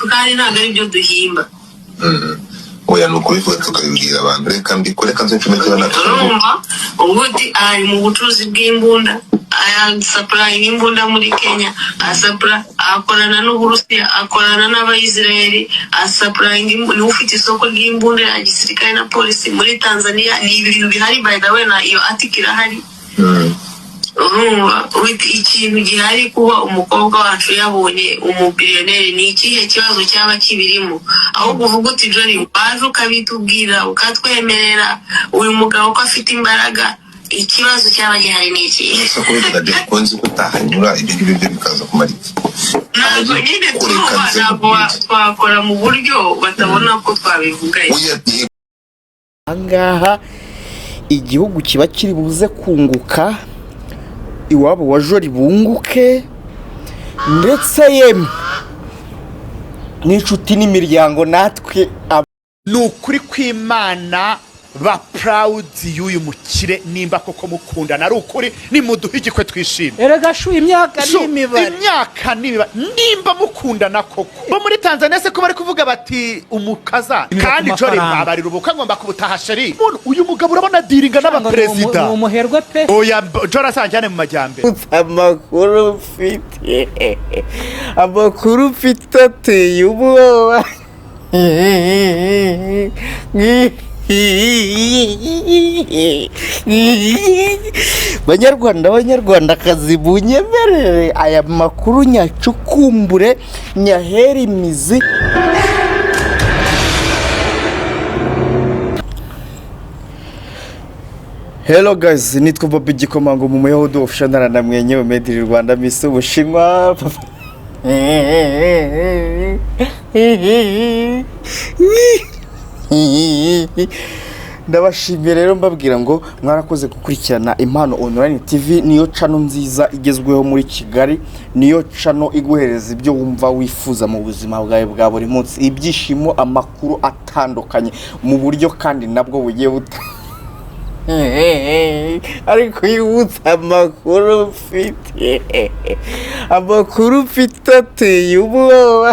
kandi ntabwo ari byo duhimba. Oya nukubivuga tukabibwira abantu reka mbikore kanze ncomeke urumva ubuti ari mu bucuruzi bw'imbunda aya supply imbunda muri Kenya asapra akorana n'Uburusiya akorana n'Abayisraeli supply ni ufite isoko ry'imbunda ya gisirikare na polisi muri Tanzania ni ibintu bihari by the way na iyo article hari urumva ikintu gihari kuba umukobwa wacu yabonye umubillionaire ni ikihe kibazo cyaba kibirimo aho kuvuga uti Jolie baje ukabitubwira ukatwemerera uyu mugabo ko afite imbaraga ikibazo cyaba gihari ni iki ese ko bitaje konzi kutahanyura ibyo bikaza kumarika ntabwo nyine twakora mu buryo batabona ko twabivuganye angaha igihugu kiba kiri buze kunguka iwabo wa Jolie bunguke ndetse yemwe n'inshuti n'imiryango natwe nukuri kw'Imana ba proud y'uyu mukire nimba koko mukundana ari ukuri nimuduhe igikwe twishime erega shu imyaka n'imibare nimba mukundana koko bo muri Tanzania se ko bari kuvuga bati umukaza kandi Jolie babarira ubukwe ngomba kubutaha sheri uyu mugabo urabona diringa n'abaperezida umuherwe pe oya Jolie asanjane mu majyambere amakuru mfite ateye ubwoba banyarwandakazi bunyemerere aya makuru nyacukumbure nyahera imizi Hello guys, nitwa Bobby Gikomango mu Muyahudi official na mwenyewe made in Rwanda Miss Ubushinwa ndabashimiye rero mbabwira ngo mwarakoze gukurikirana Impano Online TV niyo channel nziza igezweho muri Kigali niyo channel iguhereza ibyo wumva wifuza mu buzima bwawe bwa buri munsi ibyishimo amakuru atandukanye mu buryo kandi nabwo bugiye ariko yibutsa amakuru mfite ateye ubwoba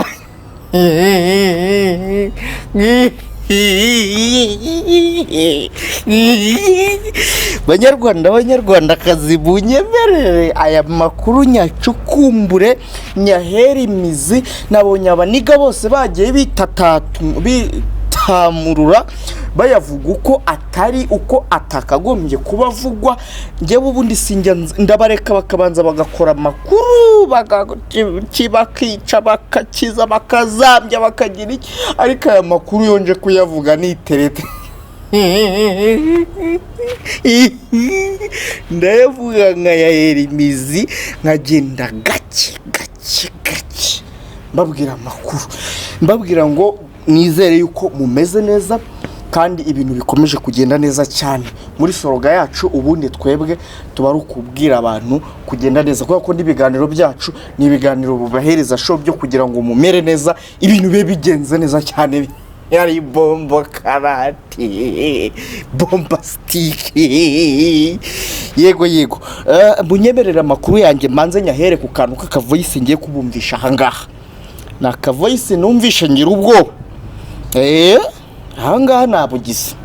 banyarwandakazi bunyemerere aya makuru nyacukumbure nyahera imizi nabonye abaniga bose bagiye bitamurura bayavuga uko atari uko atakagombye kubavugwa ngewe ubundi sinjya ndabareka bakabanza bagakora amakuru bakica bakakiza bakazambya bakagira iki ariko aya makuru yonje kuyavuga niterete ndayavuga nkayahera imizi nkagenda gake mbabwira amakuru mbabwira ngo nizere yuko mumeze neza kandi ibintu bikomeje kugenda neza cyane muri soroga yacu ubundi twebwe tuba ari ukubwira abantu kugenda neza kuko n'ibiganiro byacu ni ibiganiro bubahereza show byo kugira ngo mumere neza ibintu bibe bigenze neza cyane yari bombo karate bombastic yego bunyemerera amakuru yanjye manze nyahere ku kantu k'akavoice ngiye kubumvisha ahangaha na kavoice numvisha ngira ubwo ahangaha nabugize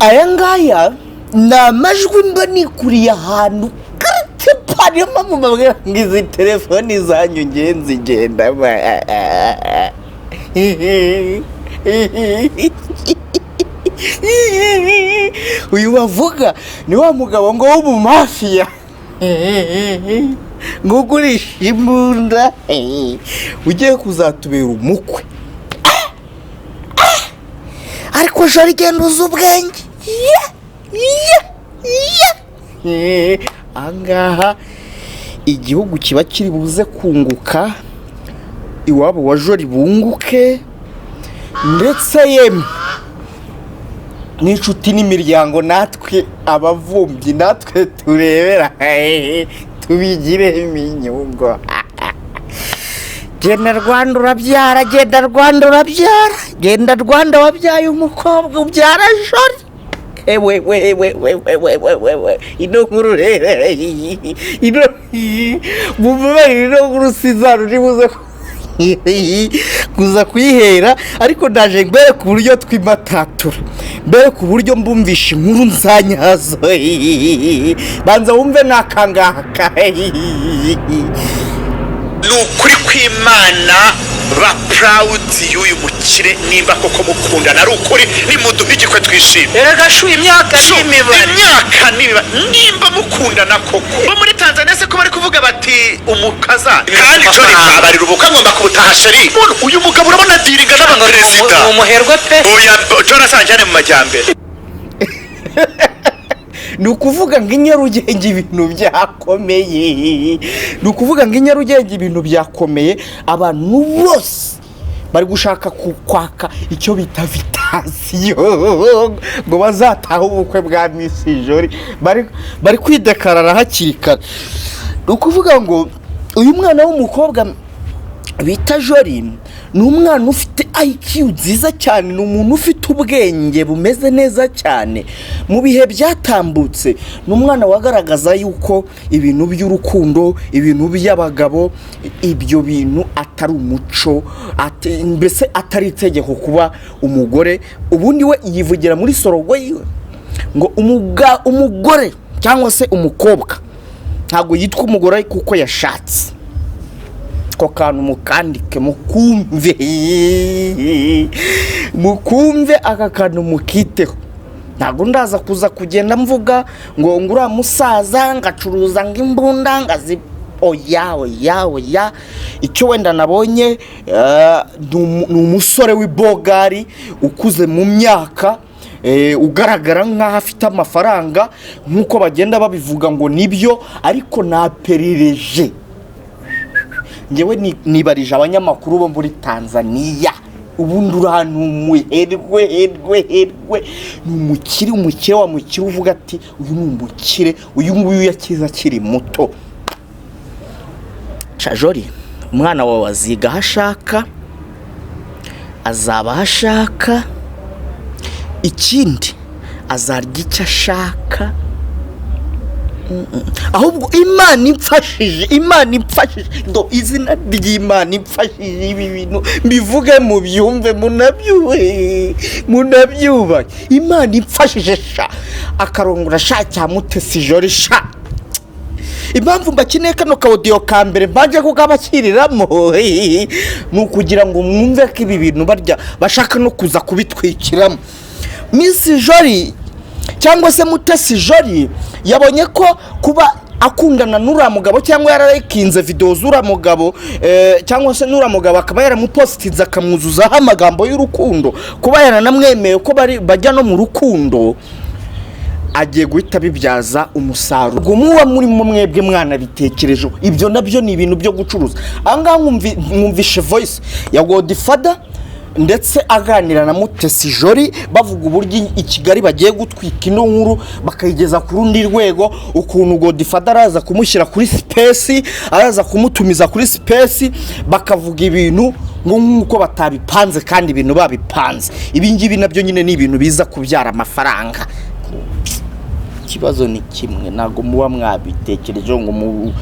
aya ngaya ni amajwi mba nikuriye ahantu kate parema mu mabwira ngo izi telefoni zanyu ngenzi genda uyu bavuga ni wa mugabo ngo wo mu mafia ngugurisha imbunda ugiye kuzatubera umukwe ariko Jolie genda uzi ubwenge angaha igihugu kiba kiri buze kunguka iwabo wa Jolie bunguke ndetse yemwe n'inshuti n'imiryango natwe abavumbyi natwe turebera tubigiremo inyungu genda Rwanda urabyara genda Rwanda wabyaye umukobwa ubyara Jolie we ino nkuru rero ino mumubare ino nkuru sizaro ribuze kuza kuyihera ariko ndaje mbere ku buryo twimatatura mbere ku buryo mbumvisha inkuru nzanyazo banza wumve nakangaka nukuri kw'Imana ba proud y'uyu mukire nimba koko mukundana ari ukuri nimuduhe igikwe twishime erega shu imyaka n'imibare nimba mukundana koko bo muri Tanzania se ko bari kuvuga bati umukaza kandi Jolie babarira ubukwe ngomba kubutaha sheri uyu mugabo urabona diringa n'abaperezida umuherwe pe oya Jolie asanjane mu majyambere ni ukuvuga ngo inyarugenge ibintu byakomeye ni ukuvuga ngo inyarugenge ibintu byakomeye abantu bose bari gushaka kwaka icyo bita vitasiyo ngo bazatahe ubukwe bwa Miss Jolie bari kwidekarara hakiri kare ni ukuvuga ngo uyu mwana w'umukobwa bita Jolie ni umwana ufite IQ nziza cyane ni umuntu ufite ubwenge bumeze neza cyane mu bihe byatambutse ni umwana wagaragaza yuko ibintu by'urukundo ibintu by'abagabo ibyo bintu atari umuco mbese atari itegeko kuba umugore ubundi we yivugira muri sorogo yiwe ngo umugore cyangwa se umukobwa ntabwo yitwa umugore kuko yashatse ko kantu mukandike mukumve aka kantu mukiteho ntabwo ndaza kuza kugenda mvuga ngo uriya musaza ngacuruza ng'imbunda ngazi oya icyo wenda nabonye ni umusore w'ibogari ukuze mu myaka ugaragara nk'aho afite amafaranga nk'uko bagenda babivuga ngo nibyo ariko naperereje ngewe nibarije abanyamakuru bo muri Tanzania ubundi urahantu umuherwe ni umukire wa mukire uvuga ati uyu ni umukire uyu nguyu yakiza akiri muto Jolie umwana wawe aziga aho ashaka azaba aho ashaka ikindi azarya icyo ashaka ahubwo Imana imfashije ndo izina ry'Imana imfashije ibi bintu mbivuge mu byumve munabyubaye Imana imfashije sha akarongora sha cya mutesi Jolie sha impamvu mbakeneye kano kaudio ka mbere mbanje kugabakiriramo ni ukugira ngo mwumve ko ibi bintu barya bashaka no kuza kubitwikiramo Miss Jolie cyangwa se mutesi Jolie yabonye ko kuba akundana n'ura mugabo cyangwa yararakinze video z'ura mugabo cyangwa se n'ura mugabo akaba yaramupostinze akamwuzuzaho amagambo y'urukundo kuba yaranamwemeye ko bajya no mu rukundo agiye guhita bibyaza umusaruro ubwo muba muri mwebwe mwana bitekerejo ibyo nabyo ni ibintu byo gucuruza anga mwumvishe voice ya Godfather ndetse aganira na mutesi Jolie bavuga uburyo ikigali bagiye gutwika ino nkuru bakayigeza ku rundi rwego ukuntu Godfather araza kumushyira kuri space araza kumutumiza kuri space bakavuga ibintu nk'uko batabipanze kandi ibintu babipanze ibi ngibi nabyo nyine ni ibintu biza kubyara amafaranga ikibazo ni kimwe nago muba mwabitekereje ngo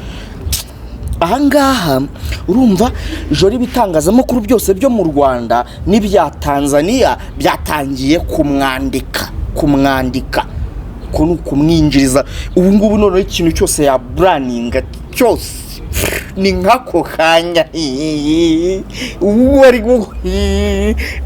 ahangaha urumva Jolie bitangazamakuru byose byo mu Rwanda n'ibya Tanzania byatangiye kumwandika kumwinjiriza ubu ngubu none ikintu cyose ya branding cyose ni nkako kanya ubu bari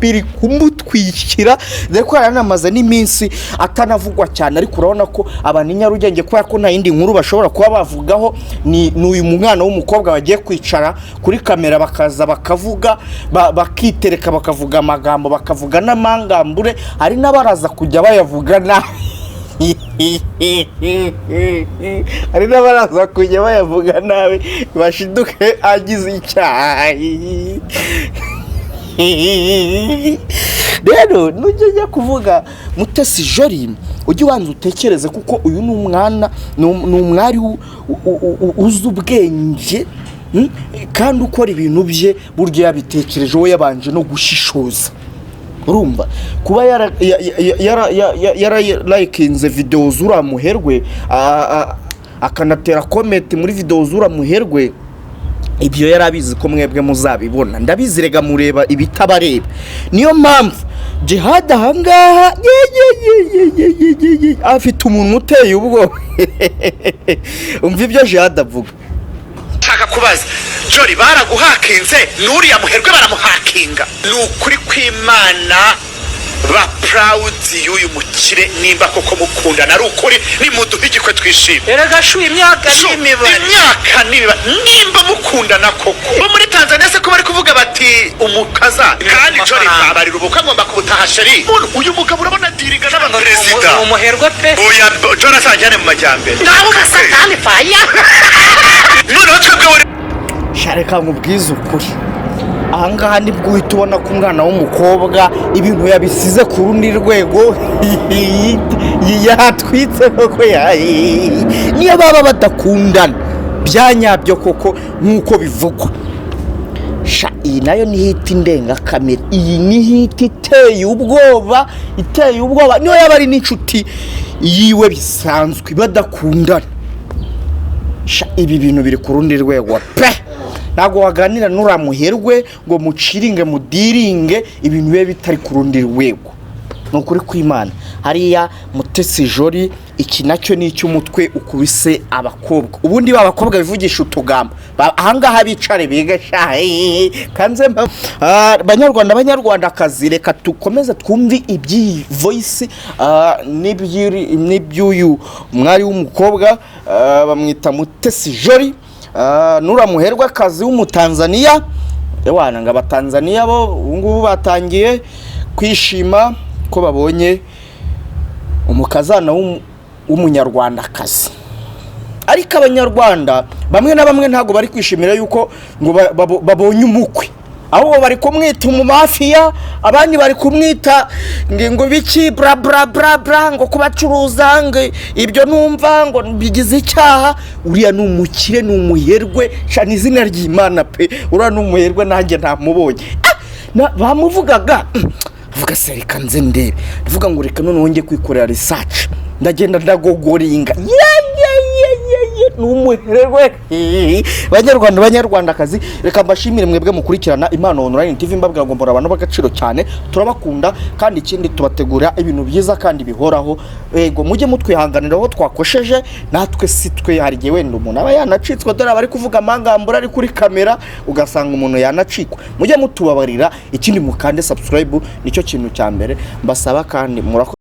biri kumutwikira deko aranamaza n'iminsi atanavugwa cyane ariko urabona ko abantu inyarugenge kwa ko nta yindi nkuru bashobora kuba bavugaho ni uyu mwana w'umukobwa bagiye kwicara kuri kamera bakaza bakavuga bakitereka bakavuga amagambo bakavuga n'amangambure hari n'abaraza kujya bayavuga na hari n'abaraza kujya bayavuga nawe bashiduke agize icyayi rero nujya kuvuga mutesi Jolie ujye ubanza utekereze kuko uyu ni umwana ni umwari uzi ubwenge kandi ukora ibintu bye buryo yabitekereje we yabanje no gushishoza urumva kuba yara likinze video zura muherwe akanatera comment muri video zura muherwe, ibyo yarabizi ko mwebwe muzabibona, ndabizirega mureba ibitabareba. Niyo mpamvu Jihad ahangaha afite umuntu uteye ubwo umva ibyo Jihad avuga. Nshaka kubaza Jolie, baraguhakinze n'uriya muherwe baramuhakinga? Ni ukuri kw'Imana ba proud y'uyu mukire, nimba koko mukundana ari ukuri, nimuduhe igikwe twishime. Erega shu imyaka n'imibare, nimba mukundana koko. Bo muri Tanzania se ko bari kuvuga bati umukaza, kandi Jolie babarira ubukwe ngomba kubutaha sheri. Uyu mugabo urabona diringa n'abantu perezida umuherwe pe. Oya Jolie asajyane mu majyambere. Naho gasatani faya. Noneho twebwe Shareka nkubwiza ukuri, ahangaha nibwo uhita ubona ko umwana w'umukobwa ibintu yabisize ku rundi rwego yatwitse koko niyo baba badakundana byanyabyo koko nk'uko bivugwa. Iyi nayo ni hiti ndengakamere, iyi ni hiti iteye ubwoba niyo yaba ari n'inshuti yiwe bisanzwe badakundana. Ibi bintu biri ku rundi rwego pe, ntabwo waganira n'uramuherwe ngo muciringe mudiringe ibintu bibe bitari ku rundi rwego. Ni ukuri kw'Imana hariya mutesi Jolie, iki nacyo ni icy'umutwe ukubise abakobwa. Ubundi b'abakobwa bivugisha utugambo, ahangaha bicare biga kanze banyarwandakazi, reka tukomeze twumve iby'iyi voice n'iby'uyu mwari w'umukobwa bamwita mutesi Jolie n'uramuherwe akazi w'umutanzania. Ewana ngo abatanzania bo ngubu batangiye kwishima ko babonye umukazana w'umunyarwandakazi, ariko abanyarwanda bamwe na bamwe ntago bari kwishimira yuko ngo babonye umukwe, ahubwo bari kumwita umumafiya, abandi bari kumwita ngo biki bra bra bra bra, ngo kubacuruza ngo ibyo numva ngo bigize icyaha. Uriya ni umukire, ni umuherwe, shana izina ry'Imana pe, uriya ni umuherwe nanjye ntamubonye. Bamuvugaga vuga se reka nze ndebe, ndavuga ngo reka none wongeye kwikorera research, ndagenda ndagogoringa n'umuherwe. Banyarwandakazi, reka mbashimire mwebwe mukurikirana Impano Online TV, mbabwira ngo mbora abantu bagaciro cyane, turabakunda kandi ikindi tubategura ibintu byiza kandi bihoraho. Yego mujye mutwihanganira aho twakosheje, natwe si twe hari gihe wenda umuntu aba yanacitswe, dore bari kuvuga amangambura ari kuri kamera ugasanga umuntu yanacikwa. Mujye mutubabarira, ikindi mukande subscribe, nicyo kintu cya mbere mbasaba kandi murako